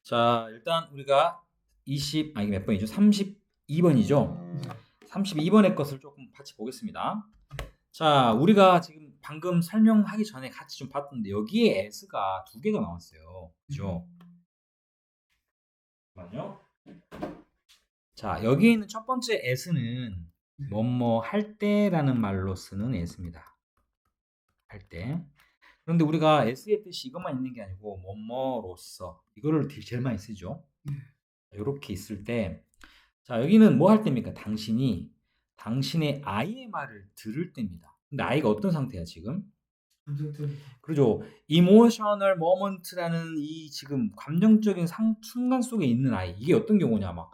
자, 일단 우리가 이게 몇 번이죠? 32번이죠? 32번의 것을 조금 같이 보겠습니다. 자, 우리가 지금 방금 설명하기 전에 같이 좀 봤던데 여기에 s가 두 개가 나왔어요. 그죠? 잠깐만요. 자, 여기 있는 첫 번째 s는 뭐뭐 할 때라는 말로 쓰는 s입니다. 할 때. 그런데 우리가 s의 뜻이 이것만 있는 게 아니고 뭐뭐로서 이거를 제일 많이 쓰죠. 이렇게 있을 때, 자, 여기는 뭐 할 때입니까? 당신의 아이의 말을 들을 때입니다. 근데 아이가 어떤 상태야, 지금? 그렇죠. emotional moment라는 이 지금 감정적인 순간 속에 있는 아이. 이게 어떤 경우냐, 막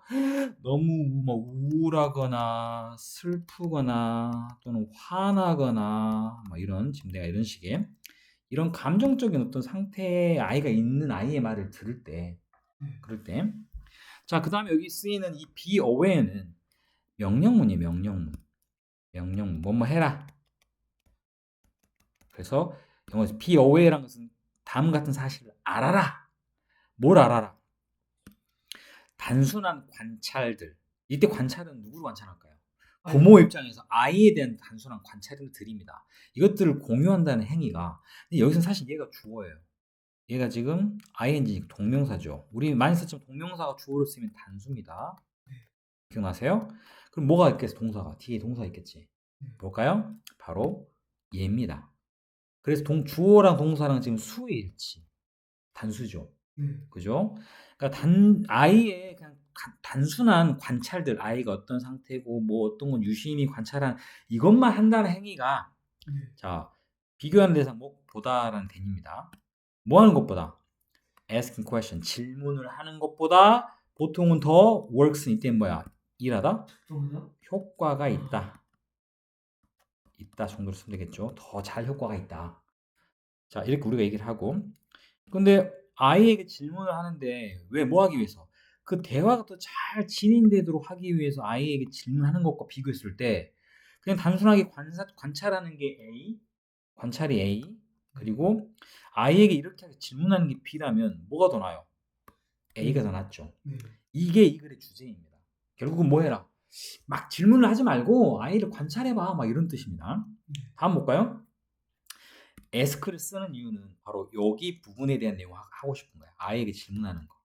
너무 막 우울하거나 슬프거나 또는 화나거나 막 이런 지금 내가 이런 식의 이런 감정적인 어떤 상태의 아이가 있는 아이의 말을 들을 때, 그럴 때. 자, 그 다음에 여기 쓰이는 이 be aware는 명령문이에요, 명령문. 뭐뭐 해라. 그래서 영어에서 be aware란 것은 다음 같은 사실을 알아라. 뭘 알아라? 단순한 관찰들. 이때 관찰은 누구를 관찰할까요? 부모 입장에서 아이에 대한 단순한 관찰을 드립니다. 이것들을 공유한다는 행위가, 근데 여기서는 사실 얘가 주어예요. 얘가 지금 ing 동명사죠. 우리 많이 썼지만 동명사가 주어로 쓰면 단수입니다. 기억나세요? 그럼 뭐가 있겠어? 동사가. 뒤에 동사 있겠지. 볼까요? 바로 얘입니다. 그래서 주어랑 동사랑 지금 수의 일치. 단수죠. 그죠? 그러니까 아이의 그냥 단순한 관찰들, 아이가 어떤 상태고, 뭐 어떤 건 유심히 관찰한 이것만 한다는 행위가, 자, 비교하는 대상 보다라는 대입니다. 뭐 하는 것보다? asking question, 질문을 하는 것보다 보통은 더 works는 이때 뭐야? 일하다? 효과가 있다. 있다 정도로 쓰면 되겠죠. 더 잘 효과가 있다. 자, 이렇게 우리가 얘기를 하고. 근데 아이에게 질문을 하는데 왜 뭐 하기 위해서? 그 대화가 더 잘 진행되도록 하기 위해서 아이에게 질문하는 것과 비교했을 때 그냥 단순하게 관찰하는 게 A, 관찰이 A, 그리고 아이에게 이렇게 질문하는 게 B라면 뭐가 더 나아요? A가 더 낫죠. 이게 이 글의 주제입니다. 결국은 뭐 해라? 막 질문을 하지 말고 아이를 관찰해봐. 막 이런 뜻입니다. 다음 볼까요? 에스크를 쓰는 이유는 바로 여기 부분에 대한 내용을 하고 싶은 거야. 아이에게 질문하는 거.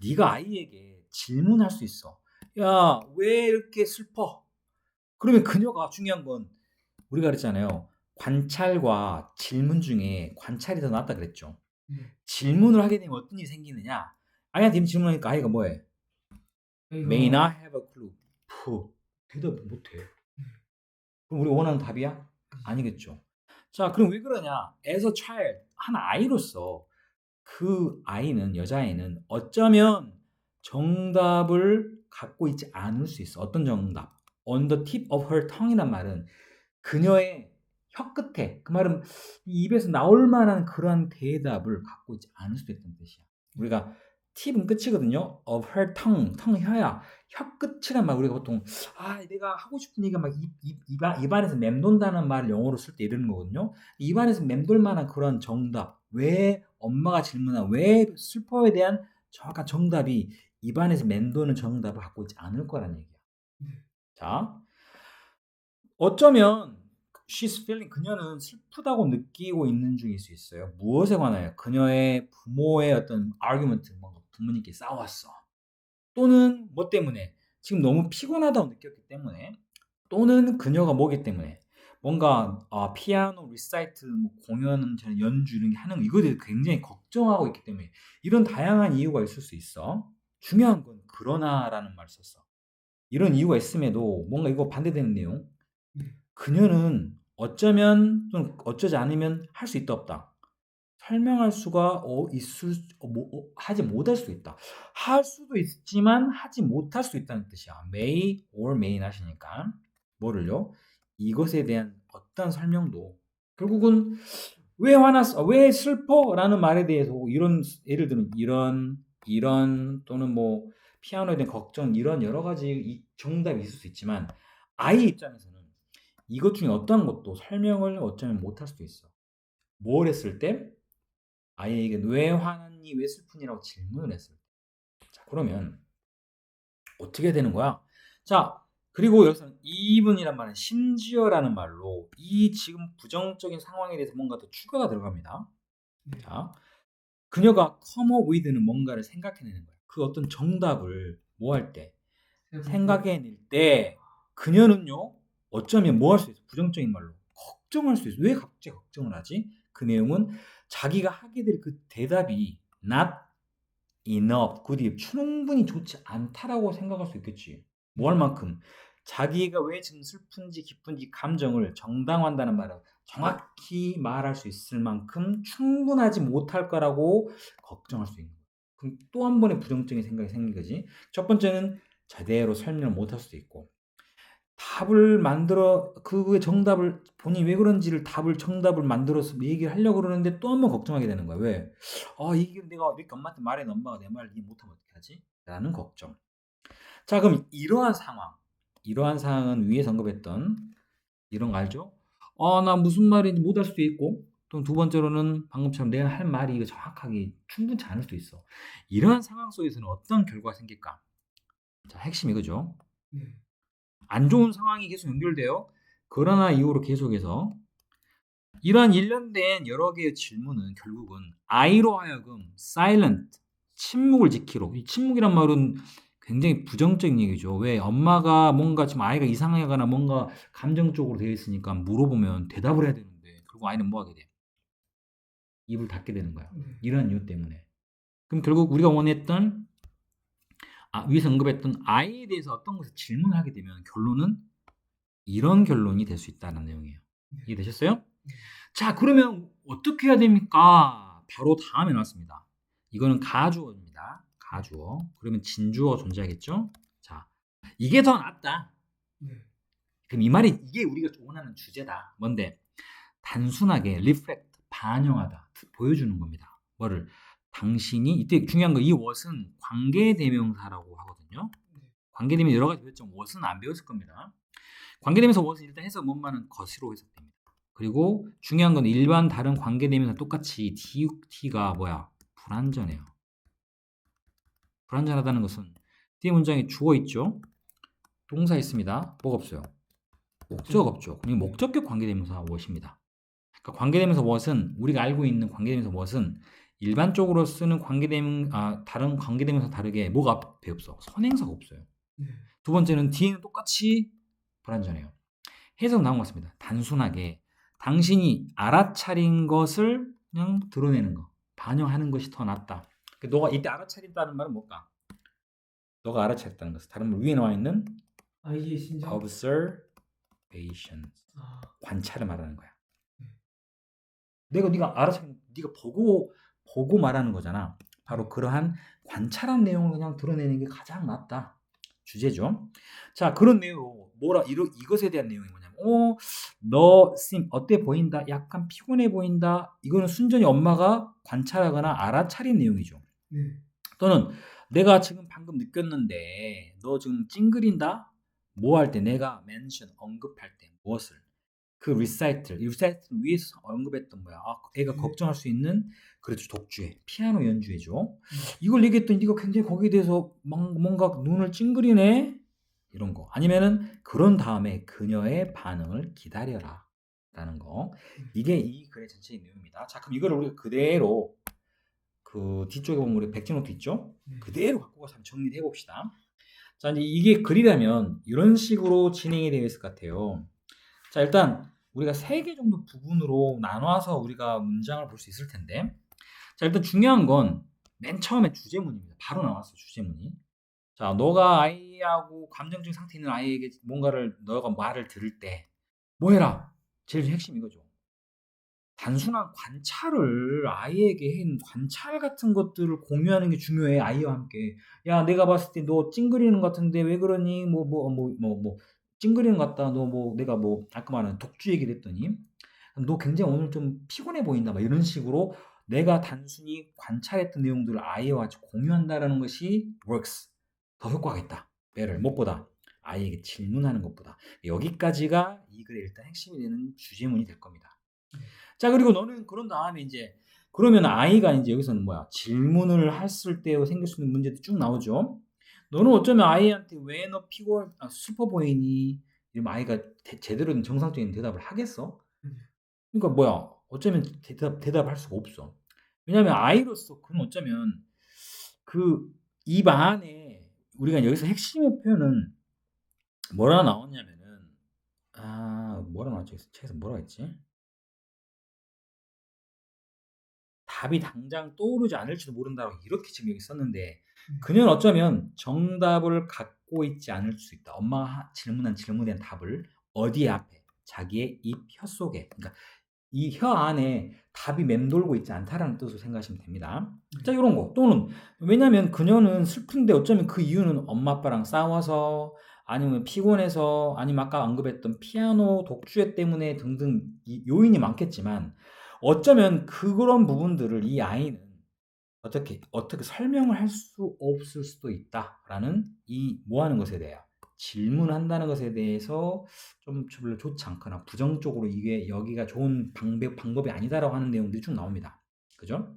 네가 아이에게 질문할 수 있어. 야, 왜 이렇게 슬퍼? 그러면 그녀가 중요한 건 우리가 그랬잖아요. 관찰과 질문 중에 관찰이 더 낫다 그랬죠. 질문을 하게 되면 어떤 일이 생기느냐? 아이한테 질문하니까 아이가 뭐해? May not have a clue. 대답 못해. 그럼 우리가 원하는 답이야? 아니겠죠. 자, 그럼 왜 그러냐? As a child, 한 아이로서 그 아이는, 여자아이는 어쩌면 정답을 갖고 있지 않을 수 있어. 어떤 정답? On the tip of her tongue이란 말은 그녀의 혀 끝에, 그 말은 입에서 나올 만한 그러한 대답을 갖고 있지 않을 수도 있다는 뜻이야. 우리가 팁은 끝이거든요. of her tongue 혀야. 혀 끝이란 말 우리가 보통 내가 하고 싶은 얘기가 막 입안에서 맴돈다는 말을 영어로 쓸 때 이러는 거거든요. 입안에서 맴돌 만한 그런 정답. 왜 엄마가 질문한 왜 슬퍼에 대한 정확한 정답이 입안에서 맴도는 정답을 갖고 있지 않을 거라는 얘기야. 자, 어쩌면 she's feeling 그녀는 슬프다고 느끼고 있는 중일 수 있어요. 무엇에 관하여? 그녀의 부모의 어떤 argument, 뭔가 부모님께 싸웠어. 또는 뭐 때문에? 지금 너무 피곤하다고 느꼈기 때문에. 또는 그녀가 뭐기 때문에? 뭔가 피아노 리사이트, 뭐 공연, 연주 이런 게 하는 거 이거에 대해서 굉장히 걱정하고 있기 때문에 이런 다양한 이유가 있을 수 있어. 중요한 건 그러나라는 말을 썼어. 이런 이유가 있음에도 뭔가 이거 반대되는 내용. 그녀는 어쩌면 또는 어쩌지 않으면 할 수 있다 없다. 설명할 수가 하지 못할 수도 있다. 할 수도 있지만 하지 못할 수 있다는 뜻이야. may or may not이니까. 뭐를요? 이것에 대한 어떤 설명도 결국은 왜 화났어? 왜 슬퍼? 라는 말에 대해서 이런 예를 들면 이런 또는 뭐 피아노에 대한 걱정 이런 여러 가지 정답이 있을 수 있지만 아이 입장에서는 이것 중에 어떤 것도 설명을 어쩌면 못할 수도 있어. 뭘 했을 때? 아이에게 왜 화났니? 왜 슬프니라고 질문을 했을 때. 자, 그러면 어떻게 되는 거야? 자, 그리고 여기서 even이란 말은 심지어라는 말로 이 지금 부정적인 상황에 대해서 뭔가 더 추가가 들어갑니다. 네. 자, 그녀가 come up with는 뭔가를 생각해내는 거야. 그 어떤 정답을 뭐 할 때, 생각해낼 때 그녀는요, 어쩌면 뭐 할 수 있어? 부정적인 말로 걱정할 수 있어. 왜 갑자기 걱정을 하지? 그 내용은 자기가 하게 될 그 대답이 not enough, good, 충분히 좋지 않다라고 생각할 수 있겠지. 뭐 할 만큼 자기가 왜 지금 슬픈지 기쁜지 감정을 정당화한다는 말은 정확히 말할 수 있을 만큼 충분하지 못할 거라고 걱정할 수 있는 거야. 그럼 또 한 번의 부정적인 생각이 생긴 거지. 첫 번째는 제대로 설명을 못할 수도 있고, 답을 만들어 그 정답을 본인이 왜 그런지를 답을 정답을 만들어서 얘기를 하려고 그러는데 또 한 번 걱정하게 되는 거야. 왜? 이게 내가 이렇게 엄마한테 말했는데 엄마가 내 말을 이해 못하면 어떡하지? 라는 걱정. 자, 그럼 이러한 상황은 위에서 언급했던 이런 거 알죠? 나 무슨 말인지 못할 수도 있고, 또 두 번째로는 방금처럼 내가 할 말이 이거 정확하게 충분치 않을 수도 있어. 이러한 상황 속에서는 어떤 결과가 생길까? 자, 핵심 이거죠. 네. 안 좋은 상황이 계속 연결돼요. 그러나 이후로 계속해서 이러한 일련된 여러 개의 질문은 결국은 아이로 하여금 silent, 침묵을 지키로. 이 침묵이란 말은 굉장히 부정적인 얘기죠. 왜? 엄마가 뭔가 지금 아이가 이상하거나 뭔가 감정적으로 되어 있으니까 물어보면 대답을 해야 되는데 결국 아이는 뭐 하게 돼? 입을 닫게 되는 거야. 네. 이런 이유 때문에. 그럼 결국 우리가 원했던 위에서 언급했던 아이에 대해서 어떤 것을 질문을 하게 되면 결론은 이런 결론이 될 수 있다는 내용이에요. 네. 이해되셨어요? 네. 자, 그러면 어떻게 해야 됩니까? 바로 다음에 나왔습니다. 이거는 가주어입니다. 가주어. 그러면 진주어 존재하겠죠? 자, 이게 더 낫다. 네. 그럼 이 말이 이게 우리가 원하는 주제다. 뭔데? 단순하게 reflect, 반영하다, 보여주는 겁니다. 뭐를? 당신이 이때 중요한 거 이 what은 관계대명사라고 하거든요. 관계대명사 여러 가지 배웠지만 what은 안 배웠을 겁니다. 관계대명사 what은 일단 해석 뭔말은 것으로 해석됩니다. 그리고 중요한 건 일반 다른 관계대명사 똑같이 t가 뭐야? 불완전해요. 불완전하다는 것은 뒤에 문장에 주어 있죠? 동사 있습니다. 뭐가 없어요? 목적 없죠. 그럼 목적격 관계대명사 what입니다. 그러니까 관계대명사 what은 우리가 알고 있는 관계대명사 what은 일반적으로 쓰는 다른 관계대명사 다르게 뭐가 앞에 없어? 선행사가 없어요. 네. 두 번째는 뒤에는 똑같이 불완전해요. 해석 나온 것 같습니다. 단순하게 당신이 알아차린 것을 그냥 드러내는 거, 반영하는 것이 더 낫다. 너가 이때 알아차린다는 말은 뭘까? 너가 알아차렸다는 것은 다른 말 위에 나와 있는 아이의 심정. observation, 아. 관찰을 말하는 거야. 네. 네가 알아차린, 네가 보고 말하는 거잖아. 바로 그러한 관찰한 내용을 그냥 드러내는 게 가장 낫다. 주제죠. 자, 그런 내용으로 이것에 대한 내용이 뭐냐면, 너 어때 보인다? 약간 피곤해 보인다? 이거는 순전히 엄마가 관찰하거나 알아차린 내용이죠. 네. 또는 내가 지금 방금 느꼈는데 너 지금 찡그린다? 뭐 할 때 내가 언급할 때 무엇을? 그 리사이틀 위에서 언급했던 뭐야? 애가 걱정할 수 있는 그렇죠, 독주회, 피아노 연주회죠. 이걸 얘기했더니 네가 굉장히 거기에 대해서 뭔가 눈을 찡그리네 이런 거. 아니면은 그런 다음에 그녀의 반응을 기다려라 라는 거. 이게 이 글의 전체의 내용입니다. 자, 그럼 이거를 우리가 그대로 그 뒤쪽에 보면 우리 백지노트 있죠? 그대로 갖고 가서 한번 정리해 봅시다. 자, 이제 이게 글이라면 이런 식으로 진행이 되어 있을 것 같아요. 자, 일단 우리가 3개 정도 부분으로 나눠서 우리가 문장을 볼 수 있을 텐데, 자, 일단 중요한 건 맨 처음에 주제문입니다. 바로 나왔어, 주제문이. 자, 너가 아이하고 감정적인 상태 있는 아이에게 너가 말을 들을 때 뭐 해라? 제일 핵심 이거죠. 단순한 관찰을 아이에게 한 관찰 같은 것들을 공유하는 게 중요해. 아이와 함께. 야, 내가 봤을 때 너 찡그리는 것 같은데 왜 그러니? 찡그리는 것 같다. 너 내가 아까 말한 독주 얘기를 했더니 너 굉장히 오늘 좀 피곤해 보인다. 막 이런 식으로 내가 단순히 관찰했던 내용들을 아이와 같이 공유한다라는 것이 works. 더 효과가 있다. better. 무엇보다 아이에게 질문하는 것보다. 여기까지가 이 글의 일단 핵심이 되는 주제문이 될 겁니다. 자, 그리고 너는 그런 다음에 이제 그러면 아이가 이제 여기서는 뭐야? 질문을 했을 때 생길 수 있는 문제도 쭉 나오죠. 너는 어쩌면 아이한테 왜 너 슈퍼 보이니? 이러면 아이가 제대로 된 정상적인 대답을 하겠어? 그러니까 뭐야? 어쩌면 대답할 수가 없어. 왜냐하면 아이로서 그는 어쩌면 그 입 안에 우리가 여기서 핵심의 표현은 뭐라 나왔냐면은 뭐라 나왔지? 책에서 뭐라 했지? 답이 당장 떠오르지 않을지도 모른다고 이렇게 지금 여기 썼는데 그녀는 어쩌면 정답을 갖고 있지 않을 수 있다. 엄마가 질문한 질문에 대한 답을 어디에 앞에 자기의 입 혀 속에 그러니까 이 혀 안에 답이 맴돌고 있지 않다라는 뜻으로 생각하시면 됩니다. 자, 이런 거 또는 왜냐하면 그녀는 슬픈데 어쩌면 그 이유는 엄마 아빠랑 싸워서 아니면 피곤해서 아니면 아까 언급했던 피아노 독주회 때문에 등등 요인이 많겠지만 어쩌면 그런 부분들을 이 아이는 어떻게 설명을 할 수 없을 수도 있다라는 이 뭐 하는 것에 대해 질문한다는 것에 대해서 좀 별로 좋지 않거나 부정적으로 이게 여기가 좋은 방법이 아니다라고 하는 내용들이 쭉 나옵니다. 그죠?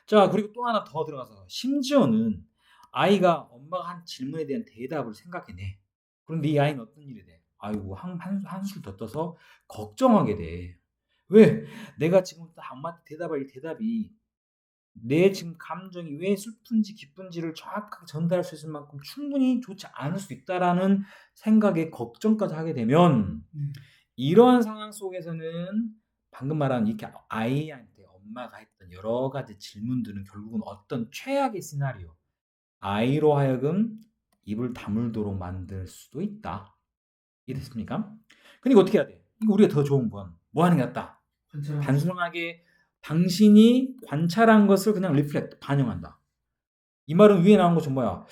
자, 그리고 또 하나 더 들어가서 심지어는 아이가 엄마가 한 질문에 대한 대답을 생각해내. 그런데 이 아이는 어떤 일이 돼? 아이고 한술 더 떠서 걱정하게 돼. 왜? 내가 지금 딱 엄마한테 대답할 이 대답이 내 지금 감정이 왜 슬픈지 기쁜지를 정확하게 전달할 수 있을 만큼 충분히 좋지 않을 수 있다라는 생각에 걱정까지 하게 되면 이러한 상황 속에서는 방금 말한 이렇게 아이한테 엄마가 했던 여러 가지 질문들은 결국은 어떤 최악의 시나리오, 아이로 하여금 입을 다물도록 만들 수도 있다. 이해됐습니까? 근데 이거 어떻게 해야 돼? 이거 우리가 더 좋은 건 뭐 하는 게 낫다? 단순하게 당신이 관찰한 것을 그냥 리플렉트, 반영한다. 이 말은 위에 나온 것처럼 뭐야?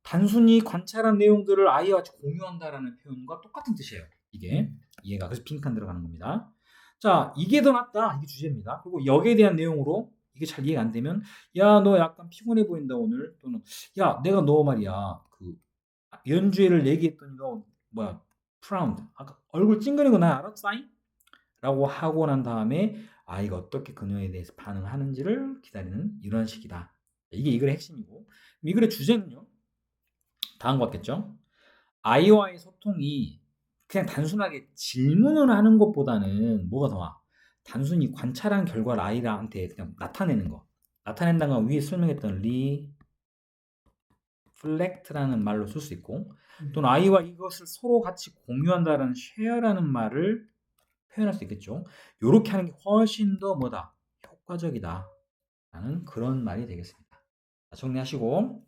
단순히 관찰한 내용들을 아이와 같이 공유한다라는 표현과 똑같은 뜻이에요. 이게 이해가 그래서 빈칸 들어가는 겁니다. 자, 이게 더 낫다. 이게 주제입니다. 그리고 여기에 대한 내용으로 이게 잘 이해가 안 되면 야, 너 약간 피곤해 보인다 오늘 또는 야, 내가 너 말이야 그 연주회를 얘기했더니 너 뭐야 프라운드 아까 얼굴 찡그리는 거 나 알았어잉? 라고 하고 난 다음에 아이가 어떻게 그녀에 대해서 반응하는지를 기다리는 이런 식이다. 이게 이 글의 핵심이고 이 글의 주제는요. 다음 것 같겠죠? 아이와의 소통이 그냥 단순하게 질문을 하는 것보다는 뭐가 더 나아? 단순히 관찰한 결과를 아이한테 그냥 나타내는 거. 나타낸다는 건 위에 설명했던 리플렉트라는 말로 쓸 수 있고 또는 아이와 이것을 서로 같이 공유한다라는 쉐어라는 말을 표현할 수 있겠죠. 요렇게 하는 게 훨씬 더 뭐다? 효과적이다. 라는 그런 말이 되겠습니다. 자, 정리하시고